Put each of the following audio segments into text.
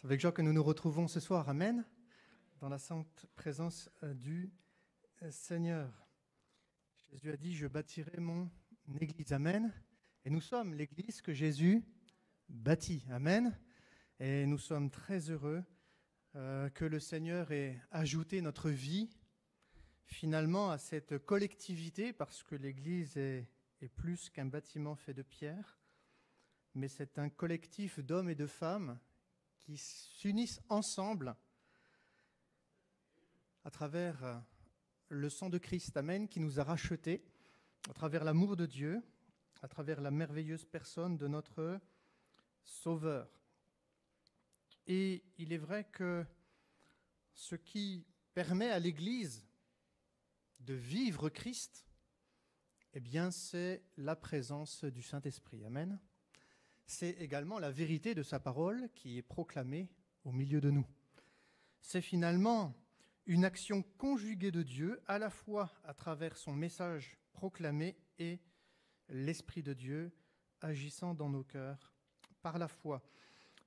C'est avec joie que nous nous retrouvons ce soir, Amen, dans la sainte présence du Seigneur. Jésus a dit, je bâtirai mon église, Amen. Et nous sommes l'église que Jésus bâtit, Amen. Et nous sommes très heureux que le Seigneur ait ajouté notre vie finalement à cette collectivité, parce que l'église est plus qu'un bâtiment fait de pierre, mais c'est un collectif d'hommes et de femmes qui s'unissent ensemble à travers le sang de Christ, Amen, qui nous a rachetés, à travers l'amour de Dieu, à travers la merveilleuse personne de notre Sauveur. Et il est vrai que ce qui permet à l'Église de vivre Christ, eh bien, c'est la présence du Saint-Esprit. Amen. C'est également la vérité de sa parole qui est proclamée au milieu de nous. C'est finalement une action conjuguée de Dieu, à la fois à travers son message proclamé et l'Esprit de Dieu agissant dans nos cœurs par la foi.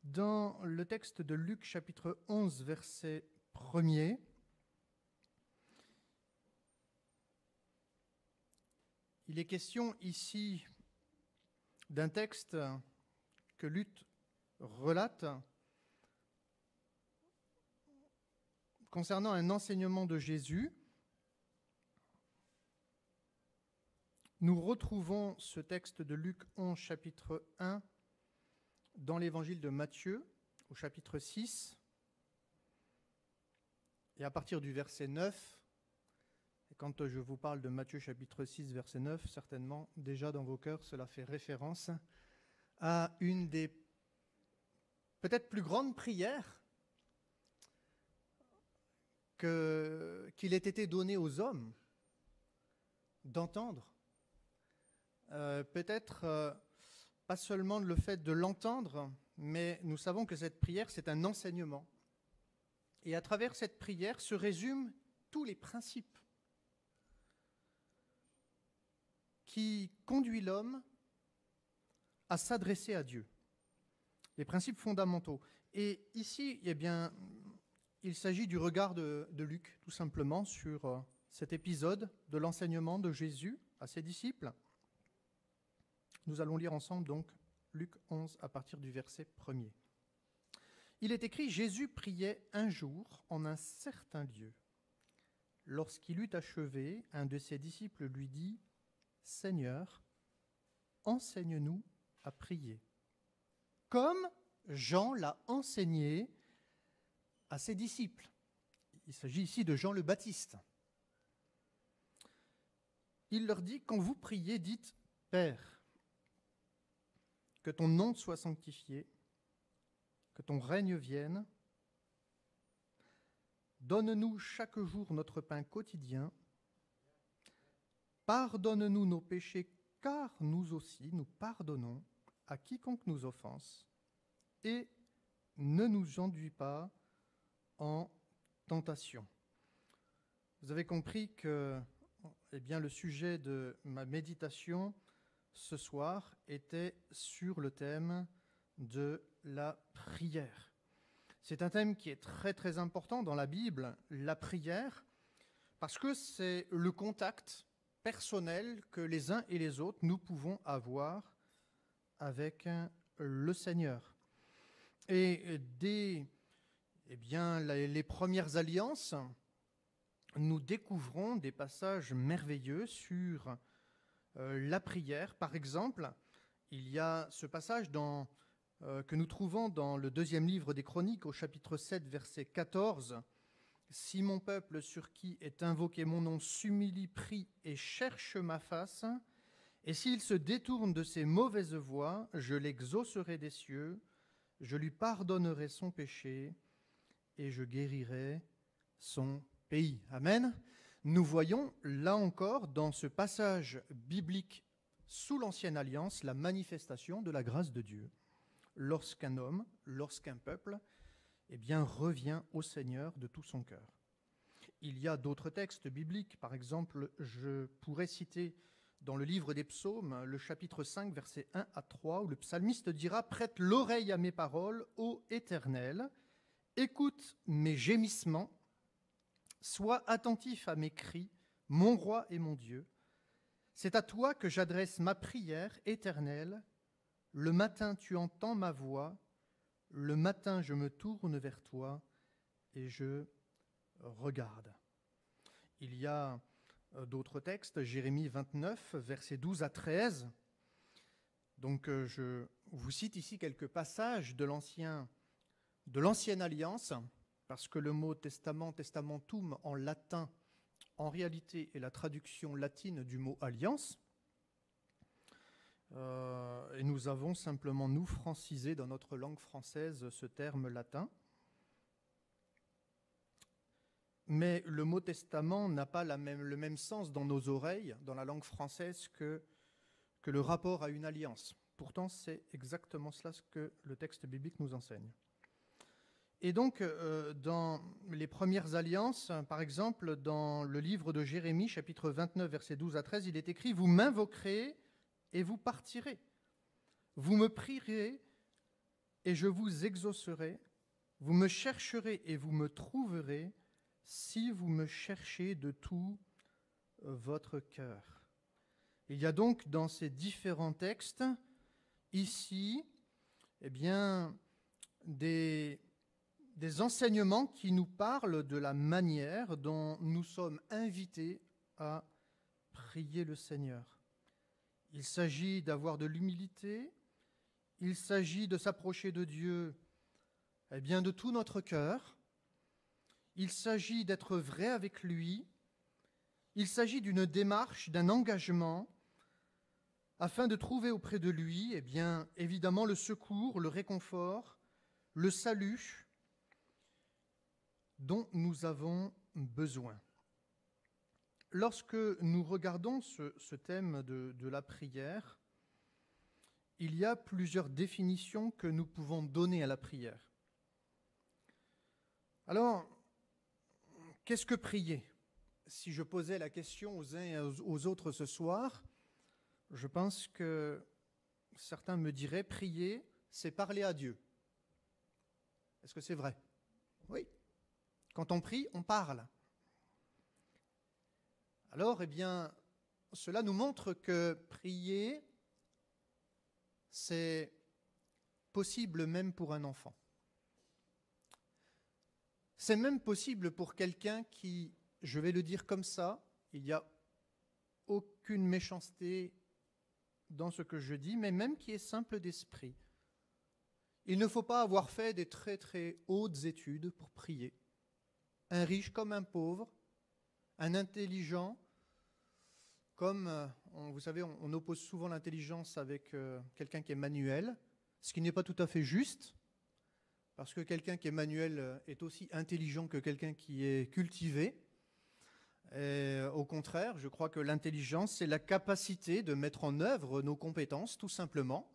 Dans le texte de Luc chapitre 11, verset 1er, il est question ici d'un texte que Luc relate concernant un enseignement de Jésus. Nous retrouvons ce texte de Luc 11, chapitre 1, dans l'évangile de Matthieu, au chapitre 6, et à partir du verset 9. Et quand je vous parle de Matthieu, chapitre 6, verset 9, certainement, déjà dans vos cœurs, cela fait référence à une des peut-être plus grandes prières qu'il ait été donné aux hommes d'entendre. Peut-être pas seulement le fait de l'entendre, mais nous savons que cette prière, c'est un enseignement. Et à travers cette prière se résument tous les principes qui conduisent l'homme à s'adresser à Dieu. Les principes fondamentaux. Et ici, eh bien, il s'agit du regard de Luc, tout simplement, sur cet épisode de l'enseignement de Jésus à ses disciples. Nous allons lire ensemble, donc, Luc 11, à partir du verset 1er. Il est écrit, Jésus priait un jour en un certain lieu. Lorsqu'il eut achevé, un de ses disciples lui dit, « Seigneur, enseigne-nous à prier, comme Jean l'a enseigné à ses disciples. » Il s'agit ici de Jean le Baptiste. Il leur dit, « Quand vous priez, dites, Père, que ton nom soit sanctifié, que ton règne vienne. Donne-nous chaque jour notre pain quotidien. Pardonne-nous nos péchés, car nous aussi nous pardonnons à quiconque nous offense. Et ne nous enduis pas en tentation. » Vous avez compris que le sujet de ma méditation ce soir était sur le thème de la prière. C'est un thème qui est très très important dans la Bible, la prière, parce que c'est le contact personnel que les uns et les autres nous pouvons avoir avec le Seigneur. Et dès les premières alliances, nous découvrons des passages merveilleux sur la prière. Par exemple, il y a ce passage que nous trouvons dans le deuxième livre des Chroniques, au chapitre 7, verset 14. « Si mon peuple sur qui est invoqué mon nom s'humilie, prie et cherche ma face, et s'il se détourne de ses mauvaises voies, je l'exaucerai des cieux, je lui pardonnerai son péché et je guérirai son pays. » Amen. Nous voyons là encore dans ce passage biblique sous l'Ancienne Alliance la manifestation de la grâce de Dieu. Lorsqu'un homme, lorsqu'un peuple, revient au Seigneur de tout son cœur. Il y a d'autres textes bibliques, par exemple, je pourrais citer dans le livre des Psaumes, le chapitre 5, versets 1 à 3, où le psalmiste dira « Prête l'oreille à mes paroles, ô Éternel, écoute mes gémissements, sois attentif à mes cris, mon roi et mon Dieu. C'est à toi que j'adresse ma prière éternelle. Le matin, tu entends ma voix. Le matin, je me tourne vers toi et je regarde. Il y a d'autres textes, Jérémie 29, versets 12 à 13. Donc je vous cite ici quelques passages de l'Ancienne Alliance, parce que le mot testament, testamentum en latin, en réalité est la traduction latine du mot alliance. Et nous avons simplement, nous, francisé dans notre langue française ce terme latin. Mais le mot testament n'a pas le même sens dans nos oreilles, dans la langue française, que le rapport à une alliance. Pourtant, c'est exactement cela ce que le texte biblique nous enseigne. Et donc, dans les premières alliances, par exemple, dans le livre de Jérémie, chapitre 29, versets 12 à 13, il est écrit « Vous m'invoquerez et vous partirez. Vous me prierez et je vous exaucerai. Vous me chercherez et vous me trouverez si vous me cherchez de tout votre cœur. » Il y a donc dans ces différents textes, ici, eh bien, des enseignements qui nous parlent de la manière dont nous sommes invités à prier le Seigneur. Il s'agit d'avoir de l'humilité, il s'agit de s'approcher de Dieu eh bien, de tout notre cœur, il s'agit d'être vrai avec lui, il s'agit d'une démarche, d'un engagement, afin de trouver auprès de lui, eh bien, évidemment, le secours, le réconfort, le salut dont nous avons besoin. Lorsque nous regardons ce thème de la prière, il y a plusieurs définitions que nous pouvons donner à la prière. Alors, qu'est-ce que prier ? Si je posais la question aux uns et aux autres ce soir, je pense que certains me diraient, prier, c'est parler à Dieu. Est-ce que c'est vrai ? Oui. Quand on prie, on parle. Alors, eh bien, cela nous montre que prier, c'est possible même pour un enfant. C'est même possible pour quelqu'un qui, je vais le dire comme ça, il n'y a aucune méchanceté dans ce que je dis, mais même qui est simple d'esprit. Il ne faut pas avoir fait des très très hautes études pour prier. Un riche comme un pauvre, un intelligent, comme, vous savez, on oppose souvent l'intelligence avec quelqu'un qui est manuel, ce qui n'est pas tout à fait juste, parce que quelqu'un qui est manuel est aussi intelligent que quelqu'un qui est cultivé. Et au contraire, je crois que l'intelligence, c'est la capacité de mettre en œuvre nos compétences, tout simplement.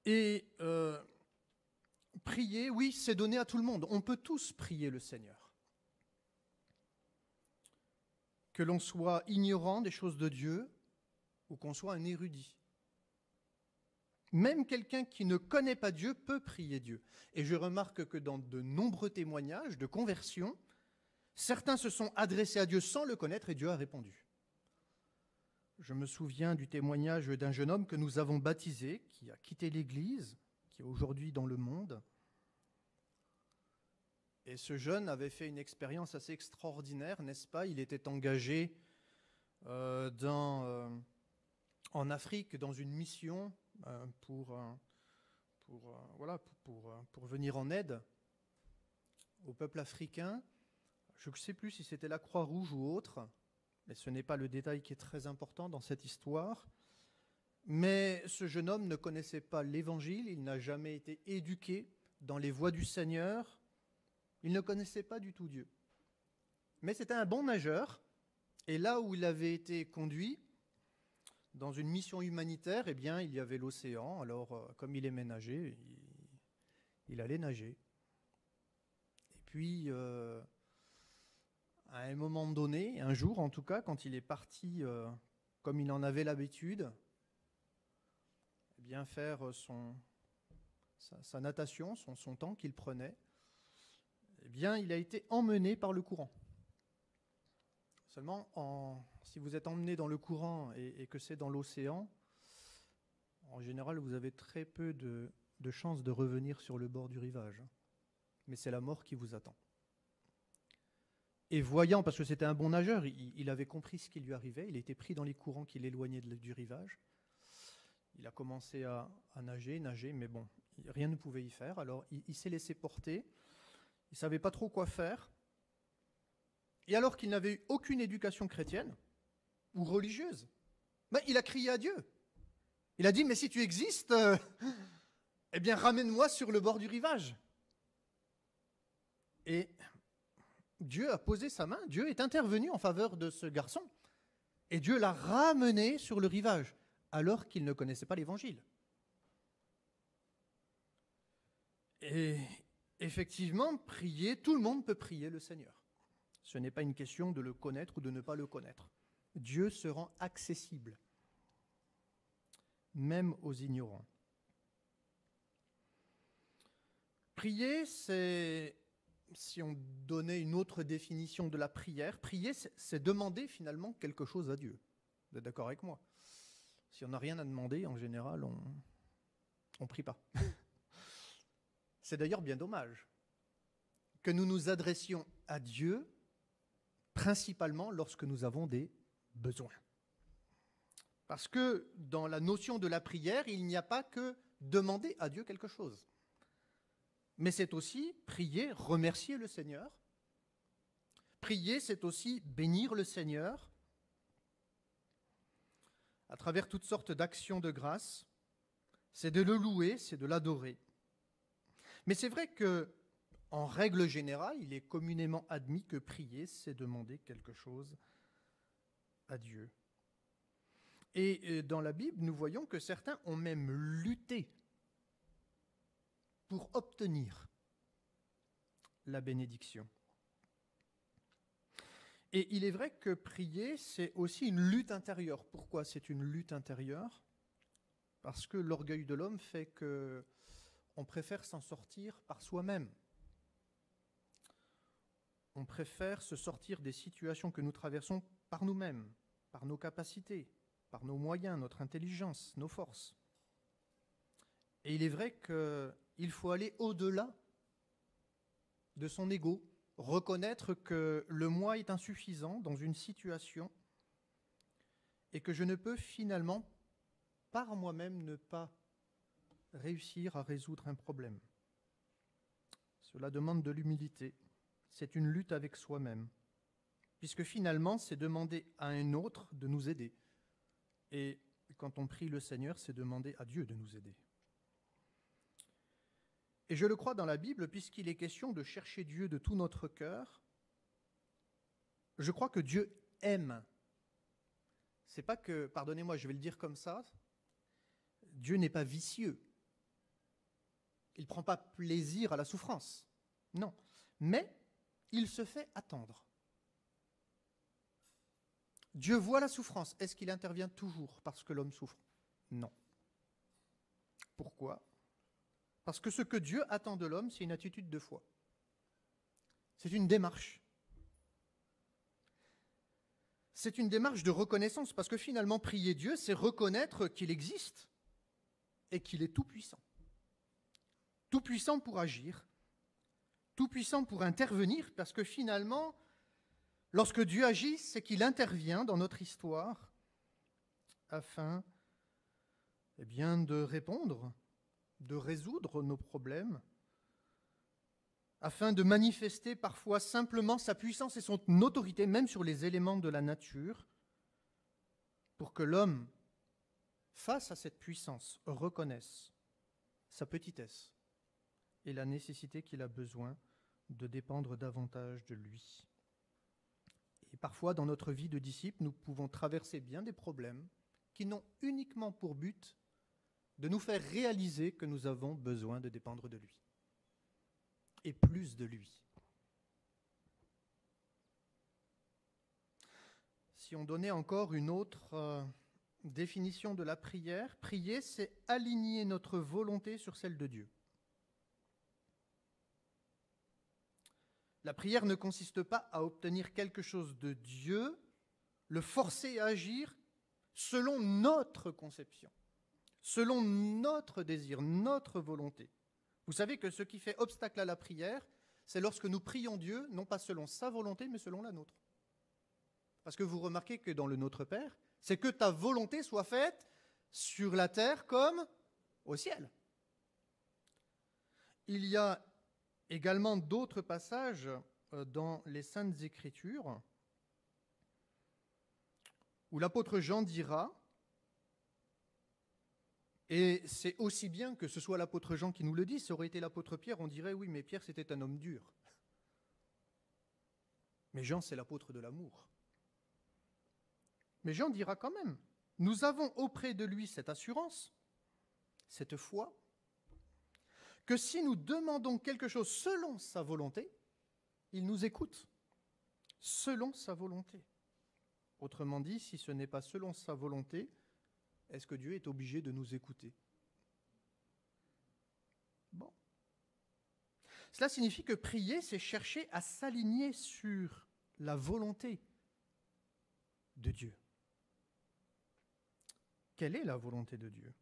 Et prier, oui, c'est donné à tout le monde. On peut tous prier le Seigneur. Que l'on soit ignorant des choses de Dieu ou qu'on soit un érudit. Même quelqu'un qui ne connaît pas Dieu peut prier Dieu. Et je remarque que dans de nombreux témoignages de conversion, certains se sont adressés à Dieu sans le connaître et Dieu a répondu. Je me souviens du témoignage d'un jeune homme que nous avons baptisé, qui a quitté l'Église, qui est aujourd'hui dans le monde. Et ce jeune avait fait une expérience assez extraordinaire, n'est-ce pas ? Il était engagé en Afrique dans une mission pour venir en aide au peuple africain. Je ne sais plus si c'était la Croix-Rouge ou autre, mais ce n'est pas le détail qui est très important dans cette histoire. Mais ce jeune homme ne connaissait pas l'Évangile, il n'a jamais été éduqué dans les voies du Seigneur. Il ne connaissait pas du tout Dieu. Mais c'était un bon nageur. Et là où il avait été conduit, dans une mission humanitaire, eh bien, il y avait l'océan. Alors, comme il aimait nager, il allait nager. Et puis, à un moment donné, un jour en tout cas, quand il est parti, comme il en avait l'habitude, eh bien, faire sa natation, son temps qu'il prenait, eh bien, il a été emmené par le courant. Seulement, si vous êtes emmené dans le courant et que c'est dans l'océan, en général, vous avez très peu de chances de revenir sur le bord du rivage. Mais c'est la mort qui vous attend. Et voyant, parce que c'était un bon nageur, il avait compris ce qui lui arrivait, il était pris dans les courants qui l'éloignaient du rivage. Il a commencé à nager, mais bon, rien ne pouvait y faire. Alors il s'est laissé porter, il ne savait pas trop quoi faire. Et alors qu'il n'avait eu aucune éducation chrétienne ou religieuse, ben, il a crié à Dieu. Il a dit, mais si tu existes, eh bien ramène-moi sur le bord du rivage. Et Dieu a posé sa main, Dieu est intervenu en faveur de ce garçon. Et Dieu l'a ramené sur le rivage, alors qu'il ne connaissait pas l'Évangile. Et effectivement, prier, tout le monde peut prier le Seigneur. Ce n'est pas une question de le connaître ou de ne pas le connaître. Dieu se rend accessible, même aux ignorants. Prier, c'est, si on donnait une autre définition de la prière, prier, c'est demander finalement quelque chose à Dieu. Vous êtes d'accord avec moi? Si on n'a rien à demander, en général, on ne prie pas. C'est d'ailleurs bien dommage que nous nous adressions à Dieu principalement lorsque nous avons des besoins. Parce que dans la notion de la prière, il n'y a pas que demander à Dieu quelque chose. Mais c'est aussi prier, remercier le Seigneur. Prier, c'est aussi bénir le Seigneur à travers toutes sortes d'actions de grâce. C'est de le louer, c'est de l'adorer. Mais c'est vrai que, en règle générale, il est communément admis que prier, c'est demander quelque chose à Dieu. Et dans la Bible, nous voyons que certains ont même lutté pour obtenir la bénédiction. Et il est vrai que prier, c'est aussi une lutte intérieure. Pourquoi c'est une lutte intérieure? Parce que l'orgueil de l'homme fait qu'on préfère s'en sortir par soi-même. On préfère se sortir des situations que nous traversons par nous-mêmes, par nos capacités, par nos moyens, notre intelligence, nos forces. Et il est vrai qu'il faut aller au-delà de son ego, reconnaître que le moi est insuffisant dans une situation et que je ne peux finalement, par moi-même, ne pas réussir à résoudre un problème. Cela demande de l'humilité. C'est une lutte avec soi-même, puisque finalement, c'est demander à un autre de nous aider. Et quand on prie le Seigneur, c'est demander à Dieu de nous aider. Et je le crois dans la Bible, puisqu'il est question de chercher Dieu de tout notre cœur, je crois que Dieu aime. C'est pas que, pardonnez-moi, je vais le dire comme ça, Dieu n'est pas vicieux. Il ne prend pas plaisir à la souffrance. Non. Mais il se fait attendre. Dieu voit la souffrance. Est-ce qu'il intervient toujours parce que l'homme souffre? Non. Pourquoi? Parce que ce que Dieu attend de l'homme, c'est une attitude de foi. C'est une démarche. C'est une démarche de reconnaissance, parce que finalement, prier Dieu, c'est reconnaître qu'il existe et qu'il est tout-puissant. Tout-puissant pour agir, tout-puissant pour intervenir, parce que finalement, lorsque Dieu agit, c'est qu'il intervient dans notre histoire afin de répondre, de résoudre nos problèmes, afin de manifester parfois simplement sa puissance et son autorité, même sur les éléments de la nature, pour que l'homme, face à cette puissance, reconnaisse sa petitesse et la nécessité qu'il a besoin de dépendre davantage de lui. Et parfois, dans notre vie de disciple, nous pouvons traverser bien des problèmes qui n'ont uniquement pour but de nous faire réaliser que nous avons besoin de dépendre de lui. Et plus de lui. Si on donnait encore une autre définition de la prière, prier, c'est aligner notre volonté sur celle de Dieu. La prière ne consiste pas à obtenir quelque chose de Dieu, le forcer à agir selon notre conception, selon notre désir, notre volonté. Vous savez que ce qui fait obstacle à la prière, c'est lorsque nous prions Dieu, non pas selon sa volonté, mais selon la nôtre. Parce que vous remarquez que dans le Notre Père, c'est que ta volonté soit faite sur la terre comme au ciel. Il y a également d'autres passages dans les Saintes Écritures où l'apôtre Jean dira, et c'est aussi bien que ce soit l'apôtre Jean qui nous le dit, ça aurait été l'apôtre Pierre, on dirait oui, mais Pierre c'était un homme dur. Mais Jean c'est l'apôtre de l'amour. Mais Jean dira quand même, nous avons auprès de lui cette assurance, cette foi, que si nous demandons quelque chose selon sa volonté, il nous écoute, selon sa volonté. Autrement dit, si ce n'est pas selon sa volonté, est-ce que Dieu est obligé de nous écouter? Bon. Cela signifie que prier, c'est chercher à s'aligner sur la volonté de Dieu. Quelle est la volonté de Dieu?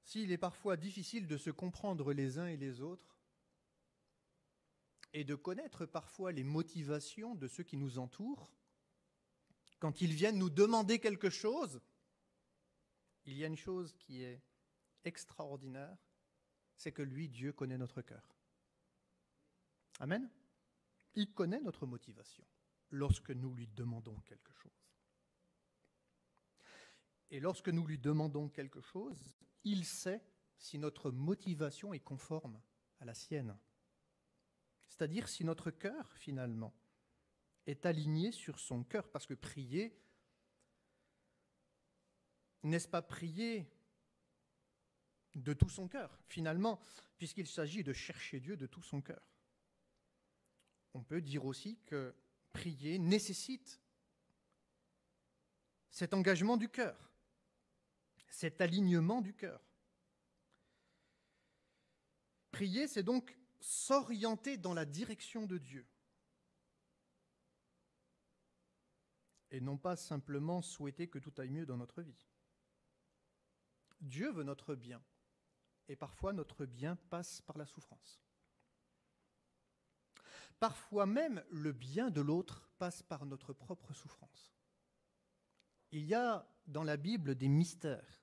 S'il est parfois difficile de se comprendre les uns et les autres et de connaître parfois les motivations de ceux qui nous entourent, quand ils viennent nous demander quelque chose, il y a une chose qui est extraordinaire, c'est que lui, Dieu, connaît notre cœur. Amen. Il connaît notre motivation lorsque nous lui demandons quelque chose. Et lorsque nous lui demandons quelque chose, il sait si notre motivation est conforme à la sienne. C'est-à-dire si notre cœur, finalement, est aligné sur son cœur. Parce que prier, n'est-ce pas prier de tout son cœur, finalement, puisqu'il s'agit de chercher Dieu de tout son cœur. On peut dire aussi que prier nécessite cet engagement du cœur, cet alignement du cœur. Prier, c'est donc s'orienter dans la direction de Dieu. Et non pas simplement souhaiter que tout aille mieux dans notre vie. Dieu veut notre bien. Et parfois, notre bien passe par la souffrance. Parfois même, le bien de l'autre passe par notre propre souffrance. Il y a dans la Bible des mystères.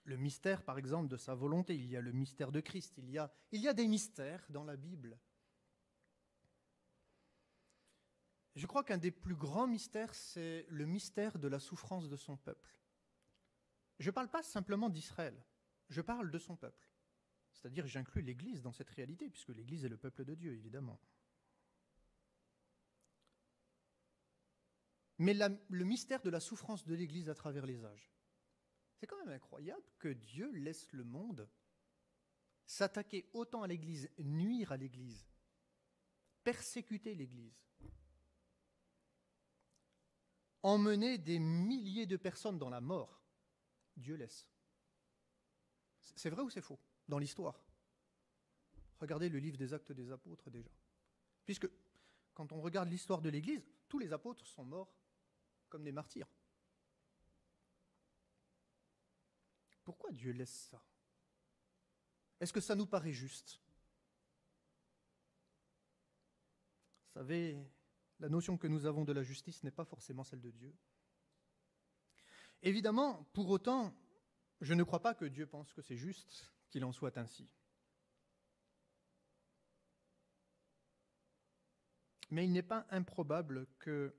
Le mystère, par exemple, de sa volonté. Il y a le mystère de Christ. Il y a des mystères dans la Bible. Je crois qu'un des plus grands mystères, c'est le mystère de la souffrance de son peuple. Je ne parle pas simplement d'Israël. Je parle de son peuple. C'est-à-dire, j'inclus l'Église dans cette réalité, puisque l'Église est le peuple de Dieu, évidemment. Mais le mystère de la souffrance de l'Église à travers les âges, c'est quand même incroyable que Dieu laisse le monde s'attaquer autant à l'Église, nuire à l'Église, persécuter l'Église, emmener des milliers de personnes dans la mort. Dieu laisse. C'est vrai ou c'est faux dans l'histoire? Regardez le livre des Actes des Apôtres déjà. Puisque quand on regarde l'histoire de l'Église, tous les apôtres sont morts comme des martyrs. Pourquoi Dieu laisse ça? Est-ce que ça nous paraît juste? Vous savez, la notion que nous avons de la justice n'est pas forcément celle de Dieu. Évidemment, pour autant, je ne crois pas que Dieu pense que c'est juste qu'il en soit ainsi. Mais il n'est pas improbable que,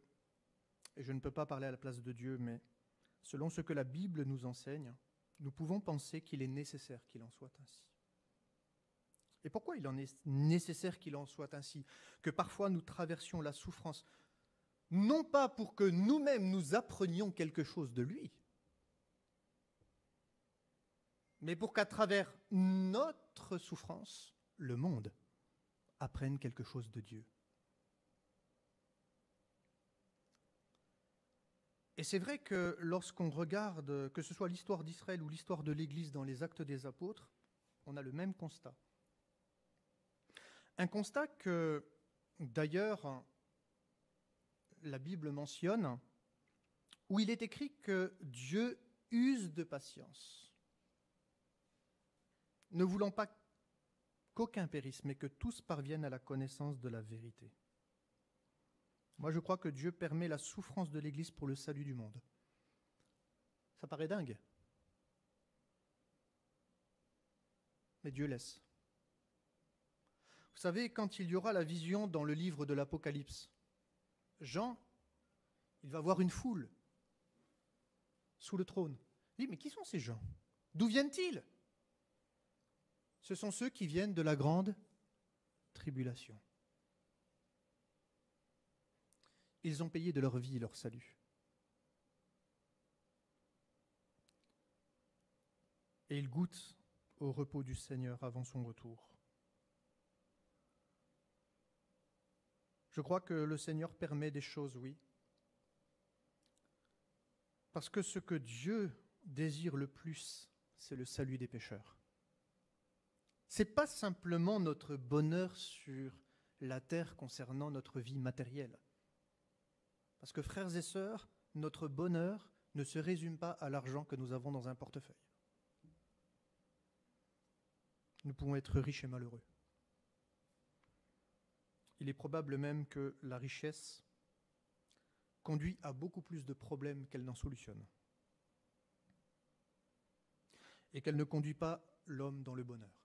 et je ne peux pas parler à la place de Dieu, mais selon ce que la Bible nous enseigne, nous pouvons penser qu'il est nécessaire qu'il en soit ainsi. Et pourquoi il en est nécessaire qu'il en soit ainsi? Que parfois nous traversions la souffrance, non pas pour que nous-mêmes nous apprenions quelque chose de lui, mais pour qu'à travers notre souffrance, le monde apprenne quelque chose de Dieu. Et c'est vrai que lorsqu'on regarde, que ce soit l'histoire d'Israël ou l'histoire de l'Église dans les Actes des Apôtres, on a le même constat. Un constat que, d'ailleurs, la Bible mentionne, où il est écrit que Dieu use de patience, ne voulant pas qu'aucun périsse, mais que tous parviennent à la connaissance de la vérité. Moi, je crois que Dieu permet la souffrance de l'Église pour le salut du monde. Ça paraît dingue. Mais Dieu laisse. Vous savez, quand il y aura la vision dans le livre de l'Apocalypse, Jean, il va voir une foule sous le trône. Il dit, mais qui sont ces gens? D'où viennent-ils? Ce sont ceux qui viennent de la grande tribulation. Ils ont payé de leur vie leur salut. Et ils goûtent au repos du Seigneur avant son retour. Je crois que le Seigneur permet des choses, oui. Parce que ce que Dieu désire le plus, c'est le salut des pécheurs. Ce n'est pas simplement notre bonheur sur la terre concernant notre vie matérielle. Parce que, frères et sœurs, notre bonheur ne se résume pas à l'argent que nous avons dans un portefeuille. Nous pouvons être riches et malheureux. Il est probable même que la richesse conduit à beaucoup plus de problèmes qu'elle n'en solutionne. Et qu'elle ne conduit pas l'homme dans le bonheur.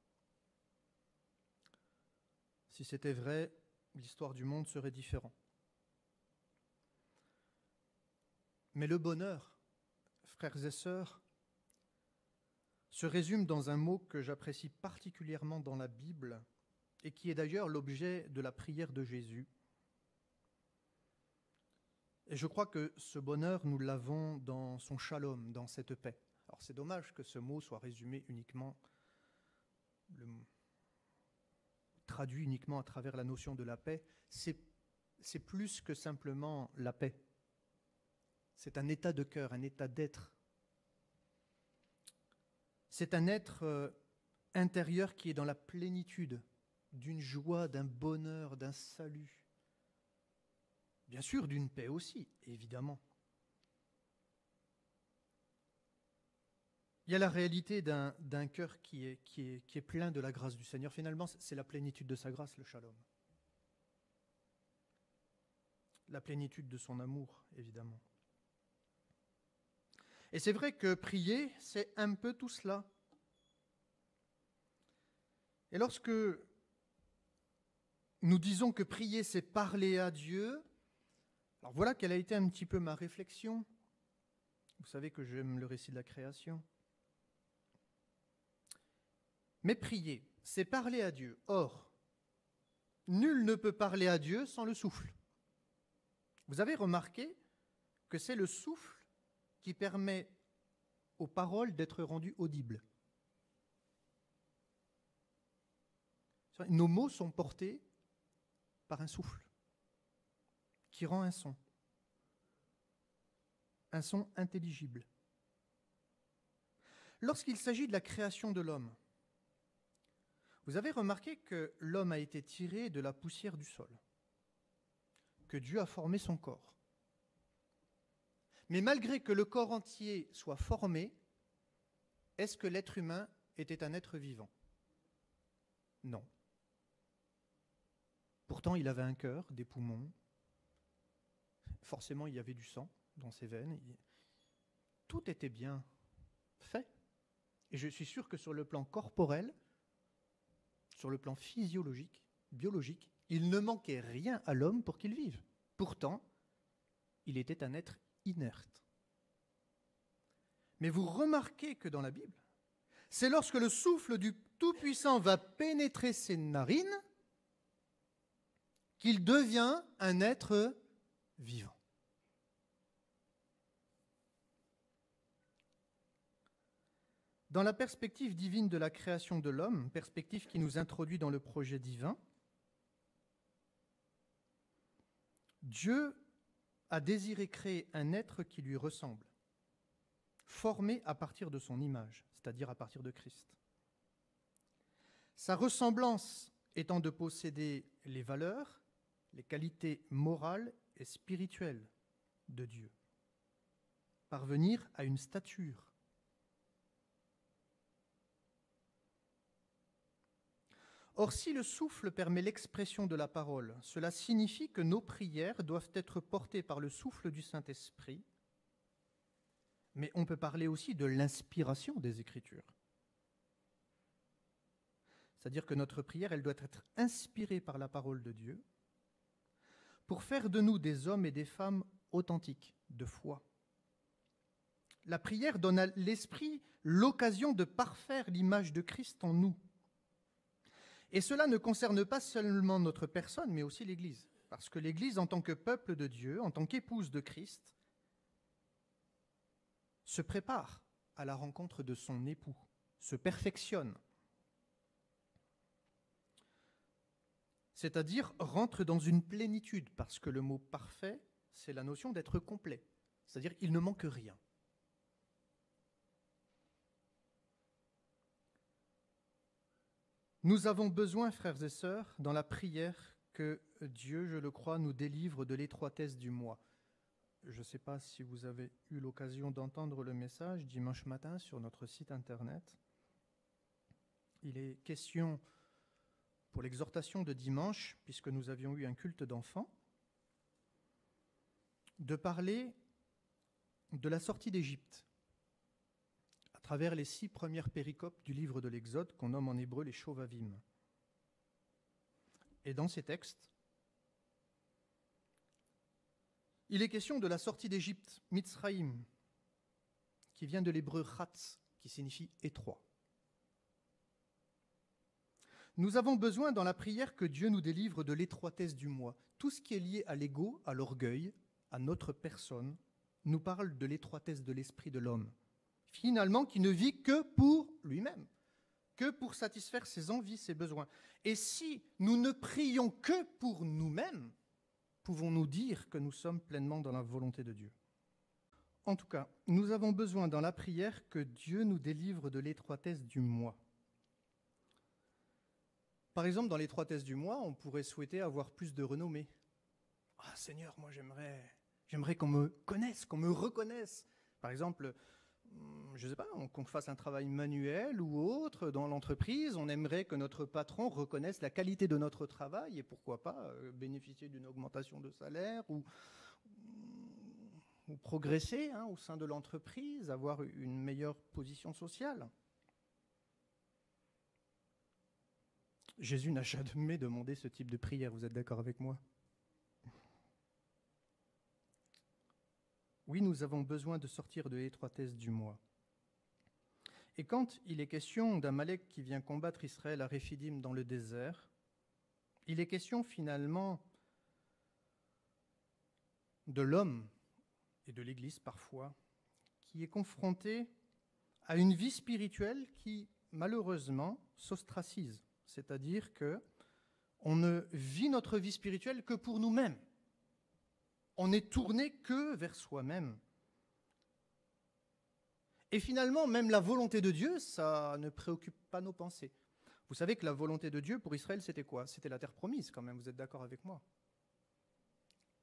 Si c'était vrai, l'histoire du monde serait différente. Mais le bonheur, frères et sœurs, se résume dans un mot que j'apprécie particulièrement dans la Bible et qui est d'ailleurs l'objet de la prière de Jésus. Et je crois que ce bonheur, nous l'avons dans son shalom, dans cette paix. Alors c'est dommage que ce mot soit résumé uniquement, traduit uniquement à travers la notion de la paix. C'est plus que simplement la paix. C'est un état de cœur, un état d'être. C'est un être intérieur qui est dans la plénitude d'une joie, d'un bonheur, d'un salut. Bien sûr, d'une paix aussi, évidemment. Il y a la réalité d'un cœur qui est plein de la grâce du Seigneur. Finalement, c'est la plénitude de sa grâce, le shalom. La plénitude de son amour, évidemment. Et c'est vrai que prier, c'est un peu tout cela. Et lorsque nous disons que prier, c'est parler à Dieu, alors voilà quelle a été un petit peu ma réflexion. Vous savez que j'aime le récit de la création. Mais prier, c'est parler à Dieu. Or, nul ne peut parler à Dieu sans le souffle. Vous avez remarqué que c'est le souffle qui permet aux paroles d'être rendues audibles. Nos mots sont portés par un souffle qui rend un son intelligible. Lorsqu'il s'agit de la création de l'homme, vous avez remarqué que l'homme a été tiré de la poussière du sol, que Dieu a formé son corps. Mais malgré que le corps entier soit formé, est-ce que l'être humain était un être vivant? Non. Pourtant, il avait un cœur, des poumons. Forcément, il y avait du sang dans ses veines. Tout était bien fait. Et je suis sûr que sur le plan corporel, sur le plan physiologique, biologique, il ne manquait rien à l'homme pour qu'il vive. Pourtant, il était un être inerte. Mais vous remarquez que dans la Bible, c'est lorsque le souffle du Tout-Puissant va pénétrer ses narines qu'il devient un être vivant. Dans la perspective divine de la création de l'homme, perspective qui nous introduit dans le projet divin, Dieu a désiré créer un être qui lui ressemble, formé à partir de son image, c'est-à-dire à partir de Christ. Sa ressemblance étant de posséder les valeurs, les qualités morales et spirituelles de Dieu. Parvenir à une stature. Or, si le souffle permet l'expression de la parole, cela signifie que nos prières doivent être portées par le souffle du Saint-Esprit, mais on peut parler aussi de l'inspiration des Écritures. C'est-à-dire que notre prière, elle doit être inspirée par la parole de Dieu pour faire de nous des hommes et des femmes authentiques, de foi. La prière donne à l'Esprit l'occasion de parfaire l'image de Christ en nous. Et cela ne concerne pas seulement notre personne, mais aussi l'Église. Parce que l'Église, en tant que peuple de Dieu, en tant qu'épouse de Christ, se prépare à la rencontre de son époux, se perfectionne. C'est-à-dire rentre dans une plénitude, parce que le mot parfait, c'est la notion d'être complet. C'est-à-dire il ne manque rien. Nous avons besoin, frères et sœurs, dans la prière, que Dieu, je le crois, nous délivre de l'étroitesse du moi. Je ne sais pas si vous avez eu l'occasion d'entendre le message dimanche matin sur notre site internet. Il est question, pour l'exhortation de dimanche, puisque nous avions eu un culte d'enfants, de parler de la sortie d'Égypte à travers les 6 premières péricopes du livre de l'Exode qu'on nomme en hébreu les Shovavim. Et dans ces textes, il est question de la sortie d'Égypte, Mitzraïm, qui vient de l'hébreu chatz, qui signifie étroit. Nous avons besoin dans la prière que Dieu nous délivre de l'étroitesse du moi. Tout ce qui est lié à l'ego, à l'orgueil, à notre personne, nous parle de l'étroitesse de l'esprit de l'homme. Finalement, qui ne vit que pour lui-même, que pour satisfaire ses envies, ses besoins. Et si nous ne prions que pour nous-mêmes, pouvons-nous dire que nous sommes pleinement dans la volonté de Dieu? En tout cas, nous avons besoin dans la prière que Dieu nous délivre de l'étroitesse du moi. Par exemple, dans l'étroitesse du moi, on pourrait souhaiter avoir plus de renommée. « Ah Seigneur, moi j'aimerais qu'on me connaisse, qu'on me reconnaisse. » Par exemple, je ne sais pas, qu'on fasse un travail manuel ou autre dans l'entreprise, on aimerait que notre patron reconnaisse la qualité de notre travail et pourquoi pas bénéficier d'une augmentation de salaire ou progresser au sein de l'entreprise, avoir une meilleure position sociale. Jésus n'a jamais demandé ce type de prière, vous êtes d'accord avec moi? Oui, nous avons besoin de sortir de l'étroitesse du moi. Et quand il est question d'Amalek qui vient combattre Israël à Réphidim dans le désert, il est question finalement de l'homme et de l'Église parfois, qui est confronté à une vie spirituelle qui, malheureusement, s'ostracise. C'est-à-dire qu'on ne vit notre vie spirituelle que pour nous-mêmes. On n'est tourné que vers soi-même. Et finalement, même la volonté de Dieu, ça ne préoccupe pas nos pensées. Vous savez que la volonté de Dieu pour Israël, c'était quoi? C'était la terre promise quand même, vous êtes d'accord avec moi?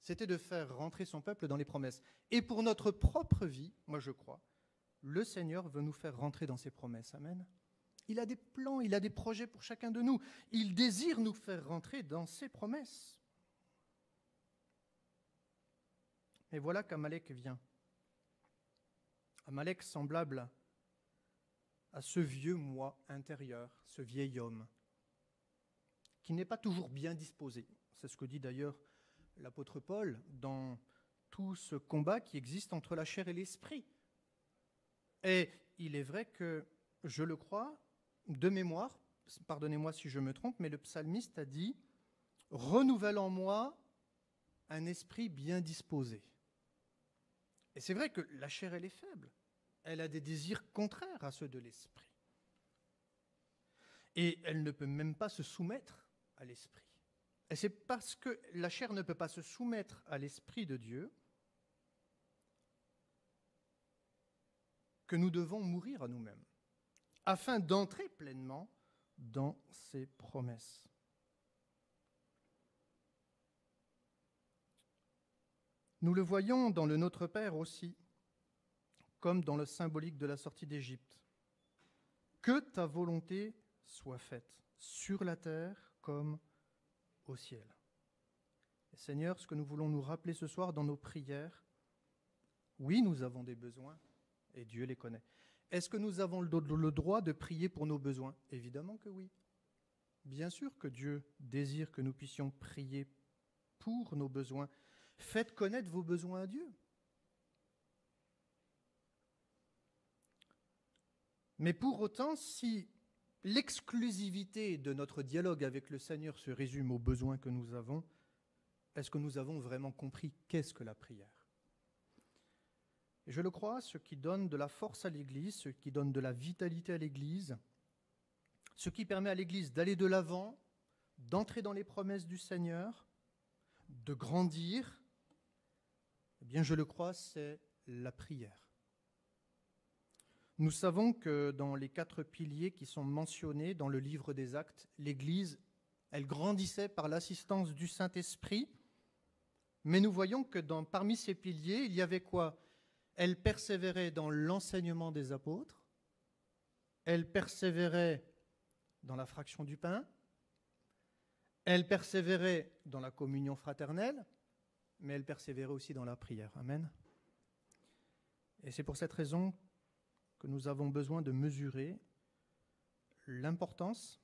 C'était de faire rentrer son peuple dans les promesses. Et pour notre propre vie, moi je crois, le Seigneur veut nous faire rentrer dans ses promesses. Amen. Il a des plans, il a des projets pour chacun de nous. Il désire nous faire rentrer dans ses promesses. Et voilà qu'Amalek vient. Amalek semblable à ce vieux moi intérieur, ce vieil homme, qui n'est pas toujours bien disposé. C'est ce que dit d'ailleurs l'apôtre Paul dans tout ce combat qui existe entre la chair et l'esprit. Et il est vrai que, je le crois, de mémoire, pardonnez-moi si je me trompe, mais le psalmiste a dit « Renouvelle en moi un esprit bien disposé ». Et c'est vrai que la chair, elle est faible. Elle a des désirs contraires à ceux de l'esprit. Et elle ne peut même pas se soumettre à l'esprit. Et c'est parce que la chair ne peut pas se soumettre à l'esprit de Dieu que nous devons mourir à nous-mêmes, afin d'entrer pleinement dans ses promesses. Nous le voyons dans le Notre Père aussi, comme dans le symbolique de la sortie d'Égypte. Que ta volonté soit faite, sur la terre comme au ciel. Et Seigneur, ce que nous voulons nous rappeler ce soir dans nos prières, oui, nous avons des besoins, et Dieu les connaît. Est-ce que nous avons le droit de prier pour nos besoins? Évidemment que oui. Bien sûr que Dieu désire que nous puissions prier pour nos besoins. Faites connaître vos besoins à Dieu. Mais pour autant, si l'exclusivité de notre dialogue avec le Seigneur se résume aux besoins que nous avons, est-ce que nous avons vraiment compris qu'est-ce que la prière? Et je le crois, ce qui donne de la force à l'Église, ce qui donne de la vitalité à l'Église, ce qui permet à l'Église d'aller de l'avant, d'entrer dans les promesses du Seigneur, de grandir, eh bien je le crois, c'est la prière. Nous savons que dans les 4 piliers qui sont mentionnés dans le livre des Actes, l'Église, elle grandissait par l'assistance du Saint-Esprit, mais nous voyons que parmi ces piliers, il y avait quoi? Elle persévérait dans l'enseignement des apôtres, elle persévérait dans la fraction du pain, elle persévérait dans la communion fraternelle, mais elle persévérait aussi dans la prière. Amen. Et c'est pour cette raison que nous avons besoin de mesurer l'importance,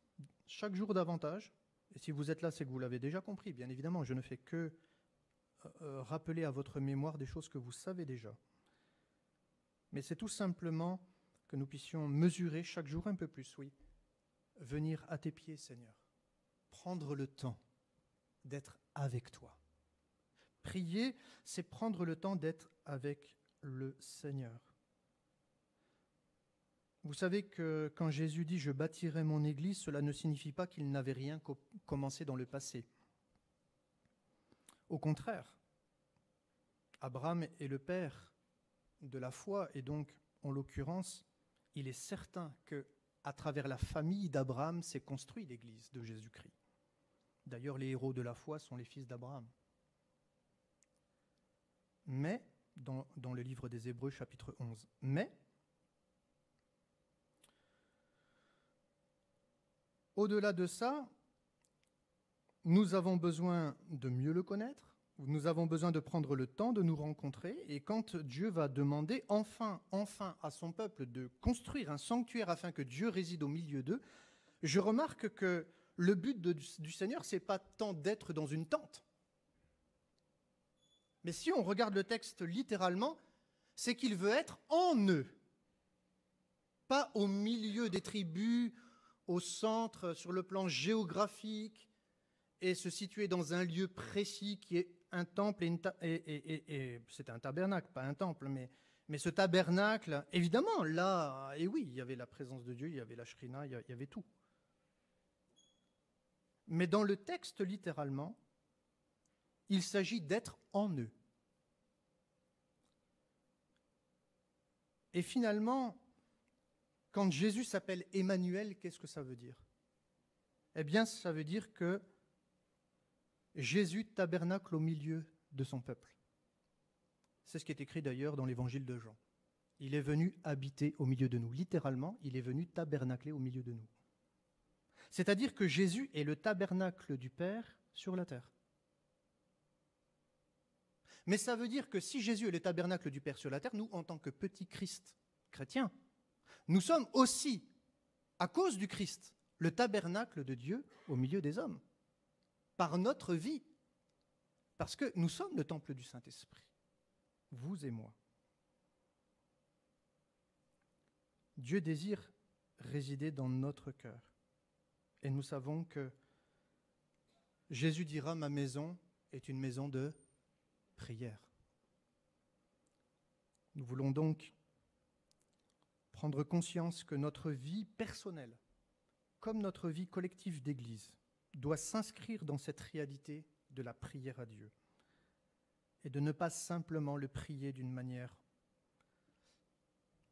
chaque jour davantage, et si vous êtes là, c'est que vous l'avez déjà compris, bien évidemment, je ne fais que rappeler à votre mémoire des choses que vous savez déjà. Mais c'est tout simplement que nous puissions mesurer chaque jour un peu plus, oui, venir à tes pieds, Seigneur, prendre le temps d'être avec toi. Prier, c'est prendre le temps d'être avec le Seigneur. Vous savez que quand Jésus dit « je bâtirai mon Église », cela ne signifie pas qu'il n'avait rien commencé dans le passé. Au contraire, Abraham est le père de la foi et donc, en l'occurrence, il est certain qu'à travers la famille d'Abraham s'est construite l'Église de Jésus-Christ. D'ailleurs, les héros de la foi sont les fils d'Abraham. Mais, dans le livre des Hébreux, chapitre 11, mais, au-delà de ça, nous avons besoin de mieux le connaître, nous avons besoin de prendre le temps de nous rencontrer, et quand Dieu va demander enfin à son peuple de construire un sanctuaire afin que Dieu réside au milieu d'eux, je remarque que le but du Seigneur, ce n'est pas tant d'être dans une tente. Mais si on regarde le texte littéralement, c'est qu'il veut être en eux, pas au milieu des tribus, au centre, sur le plan géographique, et se situer dans un lieu précis qui est un temple, et c'est un tabernacle, pas un temple, mais ce tabernacle, évidemment, là, et oui, il y avait la présence de Dieu, il y avait la shrina, il y avait tout. Mais dans le texte, littéralement, il s'agit d'être en eux. Et finalement, quand Jésus s'appelle Emmanuel, qu'est-ce que ça veut dire? Eh bien, ça veut dire que Jésus tabernacle au milieu de son peuple. C'est ce qui est écrit d'ailleurs dans l'évangile de Jean. Il est venu habiter au milieu de nous. Littéralement, il est venu tabernacler au milieu de nous. C'est-à-dire que Jésus est le tabernacle du Père sur la terre. Mais ça veut dire que si Jésus est le tabernacle du Père sur la terre, nous, en tant que petits Christ chrétiens, nous sommes aussi, à cause du Christ, le tabernacle de Dieu au milieu des hommes, par notre vie, parce que nous sommes le temple du Saint-Esprit, vous et moi. Dieu désire résider dans notre cœur. Et nous savons que Jésus dira « Ma maison est une maison de prière ». Nous voulons donc prendre conscience que notre vie personnelle, comme notre vie collective d'Église, doit s'inscrire dans cette réalité de la prière à Dieu et de ne pas simplement le prier d'une manière,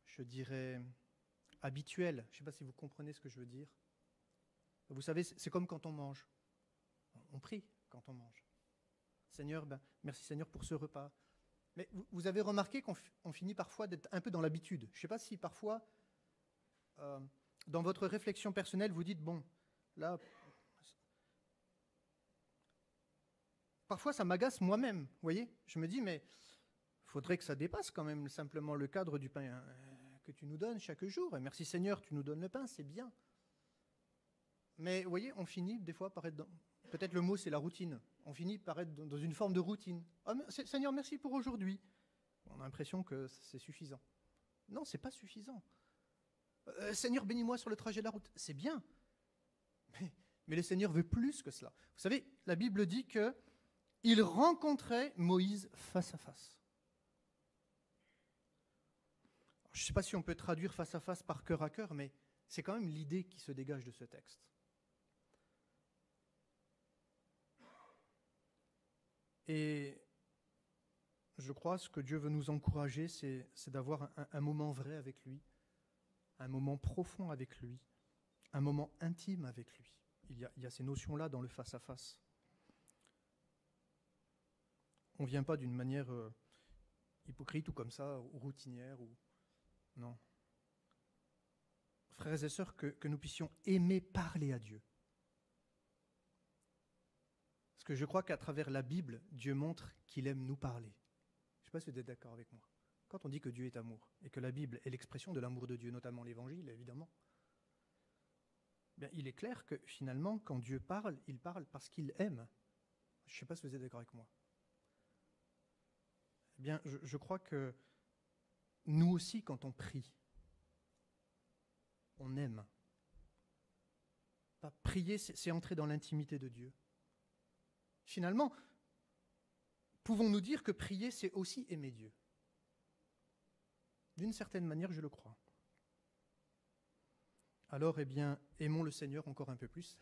je dirais, habituelle. Je ne sais pas si vous comprenez ce que je veux dire. Vous savez, c'est comme quand on mange. On prie quand on mange. Seigneur, merci Seigneur pour ce repas. Mais vous avez remarqué qu'on finit parfois d'être un peu dans l'habitude. Je ne sais pas si parfois, dans votre réflexion personnelle, vous dites, bon, là, parfois ça m'agace moi-même, vous voyez. Je me dis, mais il faudrait que ça dépasse quand même simplement le cadre du pain que tu nous donnes chaque jour. Et merci Seigneur, tu nous donnes le pain, c'est bien. Mais vous voyez, on finit des fois par être dans... Peut-être le mot, c'est la routine. On finit par être dans une forme de routine. Oh, Seigneur, merci pour aujourd'hui. On a l'impression que c'est suffisant. Non, c'est pas suffisant. Seigneur, bénis-moi sur le trajet de la route. C'est bien. Mais le Seigneur veut plus que cela. Vous savez, la Bible dit qu'il rencontrait Moïse face à face. Alors, je ne sais pas si on peut traduire face à face par cœur à cœur, mais c'est quand même l'idée qui se dégage de ce texte. Et je crois ce que Dieu veut nous encourager, c'est d'avoir un moment vrai avec lui, un moment profond avec lui, un moment intime avec lui. Il y a ces notions-là dans le face-à-face. On ne vient pas d'une manière hypocrite ou comme ça, ou routinière. Non. Frères et sœurs, que nous puissions aimer parler à Dieu. Parce que je crois qu'à travers la Bible, Dieu montre qu'il aime nous parler. Je ne sais pas si vous êtes d'accord avec moi. Quand on dit que Dieu est amour, et que la Bible est l'expression de l'amour de Dieu, notamment l'Évangile, évidemment, bien, il est clair que finalement, quand Dieu parle, il parle parce qu'il aime. Je ne sais pas si vous êtes d'accord avec moi. Eh bien, je crois que nous aussi, quand on prie, on aime. Pas prier, c'est entrer dans l'intimité de Dieu. Finalement, pouvons-nous dire que prier, c'est aussi aimer Dieu? D'une certaine manière, je le crois. Alors, eh bien, aimons le Seigneur encore un peu plus.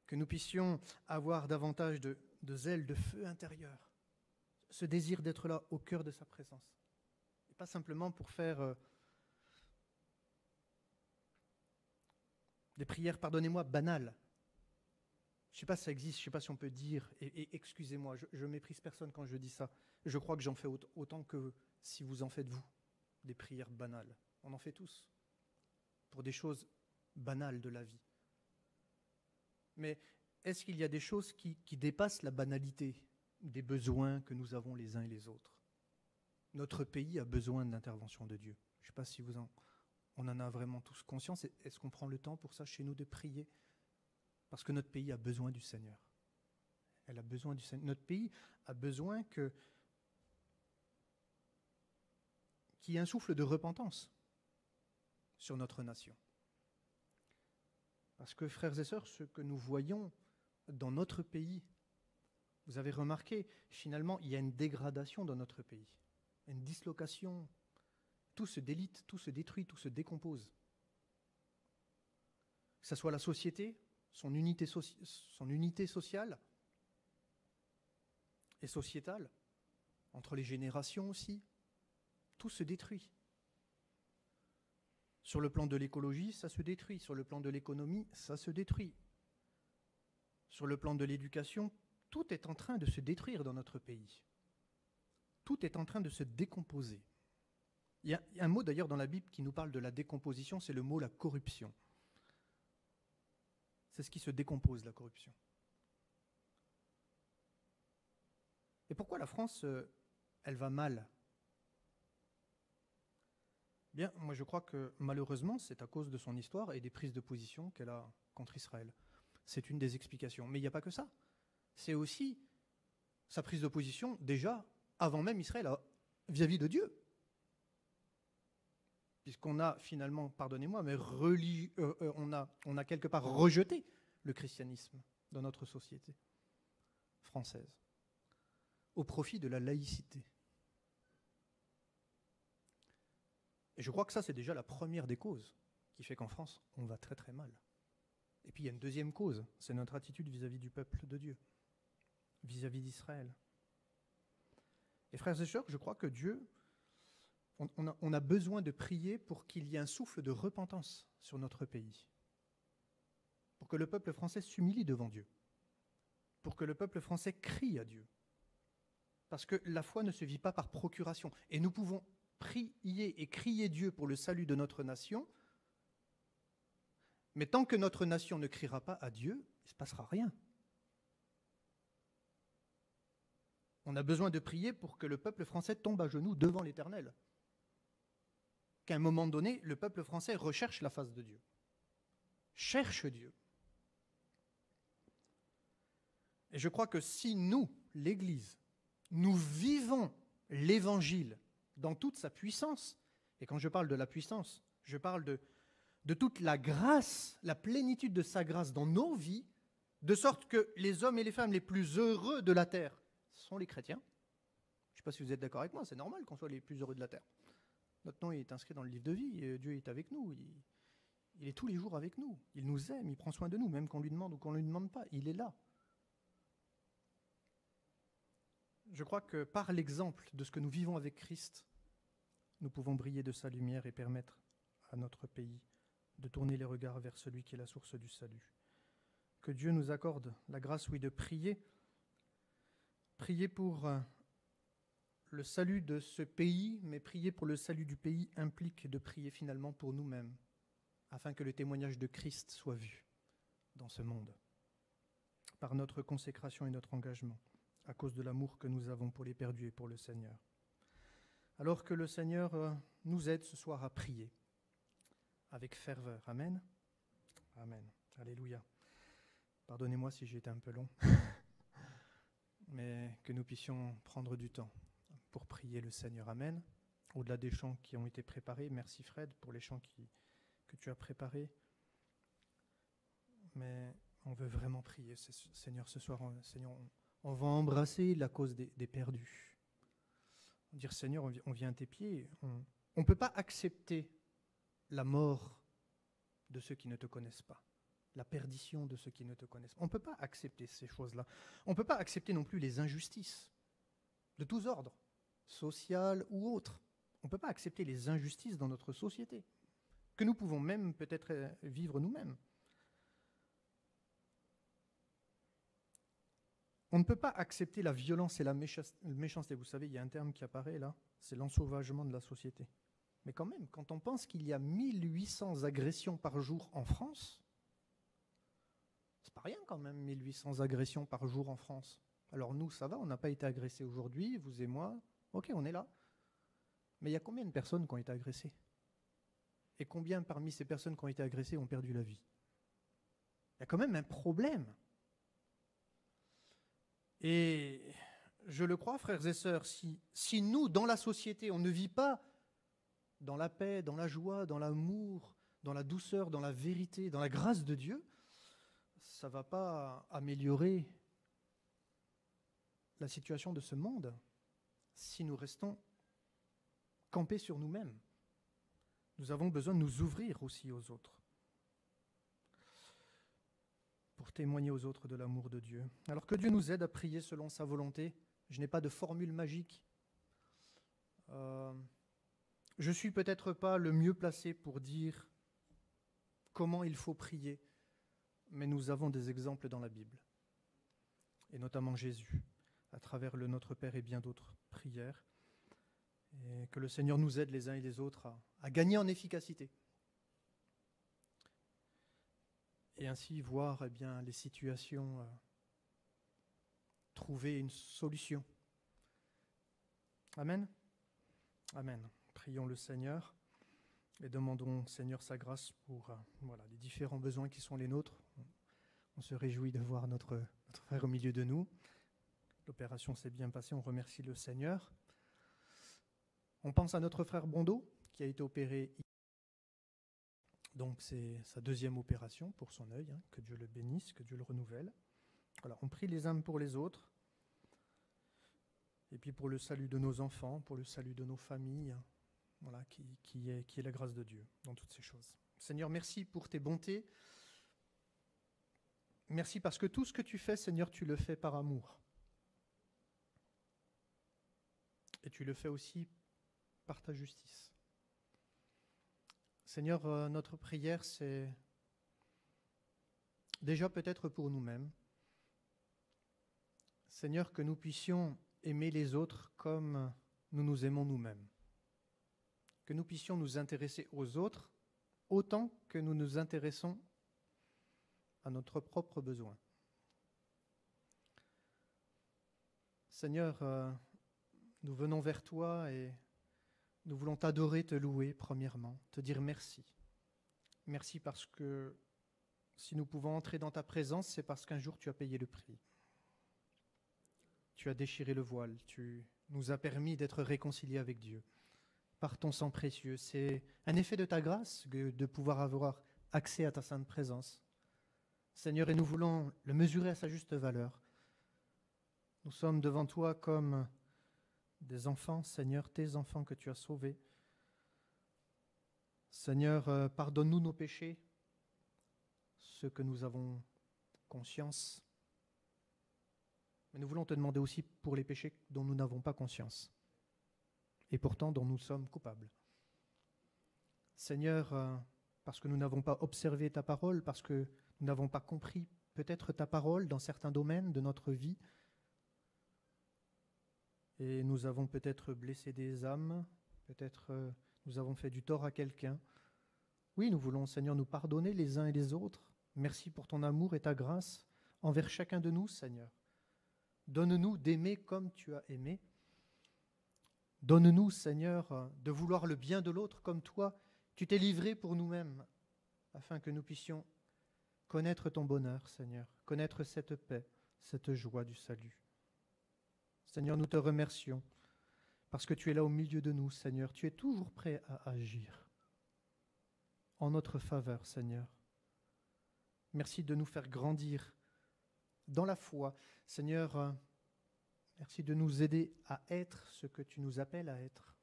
Que nous puissions avoir davantage de zèle, de feu intérieur. Ce désir d'être là au cœur de sa présence. Et pas simplement pour faire des prières, pardonnez-moi, banales. Je ne sais pas si ça existe, je ne sais pas si on peut dire, et excusez-moi, je méprise personne quand je dis ça. Je crois que j'en fais autant que si vous en faites vous, des prières banales. On en fait tous, pour des choses banales de la vie. Mais est-ce qu'il y a des choses qui dépassent la banalité des besoins que nous avons les uns et les autres? Notre pays a besoin de l'intervention de Dieu. Je ne sais pas si on en a vraiment tous conscience. Est-ce qu'on prend le temps pour ça chez nous de prier? Parce que notre pays a besoin du Seigneur. Elle a besoin du Seigneur. Notre pays a besoin qu'il y ait un souffle de repentance sur notre nation. Parce que, frères et sœurs, ce que nous voyons dans notre pays, vous avez remarqué, finalement, il y a une dégradation dans notre pays, une dislocation. Tout se délite, tout se détruit, tout se décompose. Que ce soit la société, son unité sociale et sociétale, entre les générations aussi, tout se détruit. Sur le plan de l'écologie, ça se détruit. Sur le plan de l'économie, ça se détruit. Sur le plan de l'éducation, tout est en train de se détruire dans notre pays. Tout est en train de se décomposer. Il y a un mot d'ailleurs dans la Bible qui nous parle de la décomposition, c'est le mot la corruption. C'est ce qui se décompose, la corruption. Et pourquoi la France, elle va mal? Bien, moi je crois que malheureusement, c'est à cause de son histoire et des prises de position qu'elle a contre Israël. C'est une des explications. Mais il n'y a pas que ça. C'est aussi sa prise de position, déjà, avant même Israël, vis-à-vis de Dieu. Puisqu'on a finalement, pardonnez-moi, mais on a quelque part rejeté le christianisme dans notre société française, au profit de la laïcité. Et je crois que ça, c'est déjà la première des causes qui fait qu'en France, on va très très mal. Et puis il y a une deuxième cause, c'est notre attitude vis-à-vis du peuple de Dieu, vis-à-vis d'Israël. Et frères et sœurs, je crois que Dieu, on a besoin de prier pour qu'il y ait un souffle de repentance sur notre pays, pour que le peuple français s'humilie devant Dieu, pour que le peuple français crie à Dieu. Parce que la foi ne se vit pas par procuration. Et nous pouvons prier et crier Dieu pour le salut de notre nation, mais tant que notre nation ne criera pas à Dieu, il ne se passera rien. On a besoin de prier pour que le peuple français tombe à genoux devant l'Éternel. Qu'à un moment donné, le peuple français recherche la face de Dieu. Cherche Dieu. Et je crois que si nous, l'Église, nous vivons l'Évangile dans toute sa puissance, et quand je parle de la puissance, je parle de toute la grâce, la plénitude de sa grâce dans nos vies, de sorte que les hommes et les femmes les plus heureux de la terre sont les chrétiens. Je ne sais pas si vous êtes d'accord avec moi, c'est normal qu'on soit les plus heureux de la terre. Notre nom est inscrit dans le livre de vie, et Dieu est avec nous, il est tous les jours avec nous, il nous aime, il prend soin de nous, même qu'on lui demande ou qu'on ne lui demande pas, il est là. Je crois que par l'exemple de ce que nous vivons avec Christ, nous pouvons briller de sa lumière et permettre à notre pays de tourner les regards vers celui qui est la source du salut. Que Dieu nous accorde la grâce, oui, de prier. Prier pour le salut de ce pays, mais prier pour le salut du pays implique de prier finalement pour nous-mêmes, afin que le témoignage de Christ soit vu dans ce monde, par notre consécration et notre engagement, à cause de l'amour que nous avons pour les perdus et pour le Seigneur. Alors que le Seigneur nous aide ce soir à prier avec ferveur. Amen. Amen. Alléluia. Pardonnez-moi si j'ai été un peu long, mais que nous puissions prendre du temps pour prier le Seigneur. Amen. Au-delà des chants qui ont été préparés, merci Fred pour les chants que tu as préparés. Mais on veut vraiment prier, Seigneur, ce soir. Seigneur, on va embrasser la cause des perdus. Dire, Seigneur, on vient à tes pieds. On ne peut pas accepter la mort de ceux qui ne te connaissent pas, la perdition de ceux qui ne te connaissent pas. On ne peut pas accepter ces choses-là. On ne peut pas accepter non plus les injustices de tous ordres, sociales ou autres. On ne peut pas accepter les injustices dans notre société, que nous pouvons même peut-être vivre nous-mêmes. On ne peut pas accepter la violence et la méchanceté. Vous savez, il y a un terme qui apparaît là, c'est l'ensauvagement de la société. Mais quand même, quand on pense qu'il y a 1800 agressions par jour en France, c'est pas rien quand même, 1800 agressions par jour en France. Alors nous, ça va, on n'a pas été agressés aujourd'hui, vous et moi, ok, on est là. Mais il y a combien de personnes qui ont été agressées? Et combien parmi ces personnes qui ont été agressées ont perdu la vie? Il y a quand même un problème. Et je le crois, frères et sœurs, si nous, dans la société, on ne vit pas dans la paix, dans la joie, dans l'amour, dans la douceur, dans la vérité, dans la grâce de Dieu, ça ne va pas améliorer la situation de ce monde si nous restons campés sur nous-mêmes. Nous avons besoin de nous ouvrir aussi aux autres, pour témoigner aux autres de l'amour de Dieu. Alors que Dieu nous aide à prier selon sa volonté. Je n'ai pas de formule magique. Je ne suis peut-être pas le mieux placé pour dire comment il faut prier, mais nous avons des exemples dans la Bible, et notamment Jésus, à travers le Notre Père et bien d'autres prières, et que le Seigneur nous aide les uns et les autres à gagner en efficacité. Et ainsi voir les situations, trouver une solution. Amen. Amen. Prions le Seigneur et demandons au Seigneur sa grâce pour les différents besoins qui sont les nôtres. On se réjouit de voir notre frère au milieu de nous. L'opération s'est bien passée, on remercie le Seigneur. On pense à notre frère Bondo qui a été opéré. Donc c'est sa deuxième opération pour son œil, que Dieu le bénisse, que Dieu le renouvelle. Voilà, on prie les uns pour les autres, et puis pour le salut de nos enfants, pour le salut de nos familles, qui est la grâce de Dieu dans toutes ces choses. Seigneur, merci pour tes bontés. Merci parce que tout ce que tu fais, Seigneur, tu le fais par amour. Et tu le fais aussi par ta justice. Seigneur, notre prière, c'est déjà peut-être pour nous-mêmes. Seigneur, que nous puissions aimer les autres comme nous nous aimons nous-mêmes. Que nous puissions nous intéresser aux autres autant que nous nous intéressons à notre propre besoin. Seigneur, nous venons vers toi et nous voulons t'adorer, te louer premièrement, te dire merci. Merci parce que si nous pouvons entrer dans ta présence, c'est parce qu'un jour tu as payé le prix. Tu as déchiré le voile, tu nous as permis d'être réconciliés avec Dieu par ton sang précieux. C'est un effet de ta grâce de pouvoir avoir accès à ta sainte présence. Seigneur, et nous voulons le mesurer à sa juste valeur. Nous sommes devant toi comme des enfants, Seigneur, tes enfants que tu as sauvés. Seigneur, pardonne-nous nos péchés, ceux que nous avons conscience. Mais nous voulons te demander aussi pour les péchés dont nous n'avons pas conscience et pourtant dont nous sommes coupables. Seigneur, parce que nous n'avons pas observé ta parole, parce que nous n'avons pas compris peut-être ta parole dans certains domaines de notre vie, et nous avons peut-être blessé des âmes, peut-être nous avons fait du tort à quelqu'un. Oui, nous voulons, Seigneur, nous pardonner les uns et les autres. Merci pour ton amour et ta grâce envers chacun de nous, Seigneur. Donne-nous d'aimer comme tu as aimé. Donne-nous, Seigneur, de vouloir le bien de l'autre comme toi. Tu t'es livré pour nous-mêmes, afin que nous puissions connaître ton bonheur, Seigneur, connaître cette paix, cette joie du salut. Seigneur, nous te remercions parce que tu es là au milieu de nous, Seigneur. Tu es toujours prêt à agir en notre faveur, Seigneur. Merci de nous faire grandir dans la foi. Seigneur, merci de nous aider à être ce que tu nous appelles à être.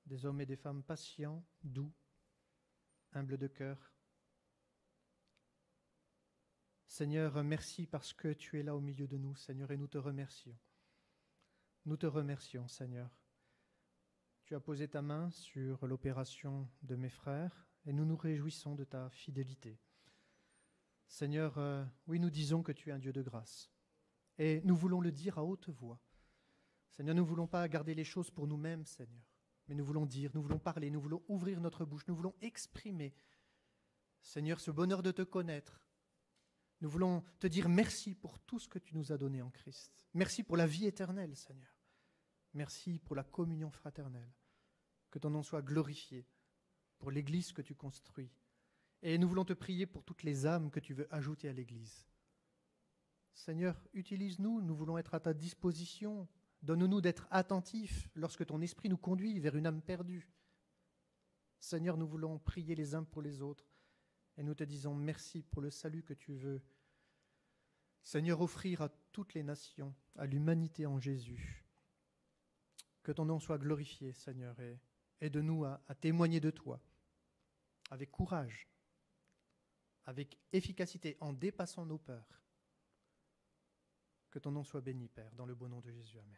Des hommes et des femmes patients, doux, humbles de cœur. Seigneur, merci parce que tu es là au milieu de nous, Seigneur, et nous te remercions. Nous te remercions, Seigneur. Tu as posé ta main sur l'opération de mes frères et nous nous réjouissons de ta fidélité. Seigneur, oui, nous disons que tu es un Dieu de grâce et nous voulons le dire à haute voix. Seigneur, nous ne voulons pas garder les choses pour nous-mêmes, Seigneur, mais nous voulons dire, nous voulons parler, nous voulons ouvrir notre bouche, nous voulons exprimer, Seigneur, ce bonheur de te connaître. Nous voulons te dire merci pour tout ce que tu nous as donné en Christ. Merci pour la vie éternelle, Seigneur. Merci pour la communion fraternelle. Que ton nom soit glorifié pour l'Église que tu construis. Et nous voulons te prier pour toutes les âmes que tu veux ajouter à l'Église. Seigneur, utilise-nous, nous voulons être à ta disposition. Donne-nous d'être attentifs lorsque ton esprit nous conduit vers une âme perdue. Seigneur, nous voulons prier les uns pour les autres. Et nous te disons merci pour le salut que tu veux, Seigneur, offrir à toutes les nations, à l'humanité en Jésus. Que ton nom soit glorifié, Seigneur, et aide-nous à témoigner de toi, avec courage, avec efficacité, en dépassant nos peurs. Que ton nom soit béni, Père, dans le beau nom de Jésus. Amen.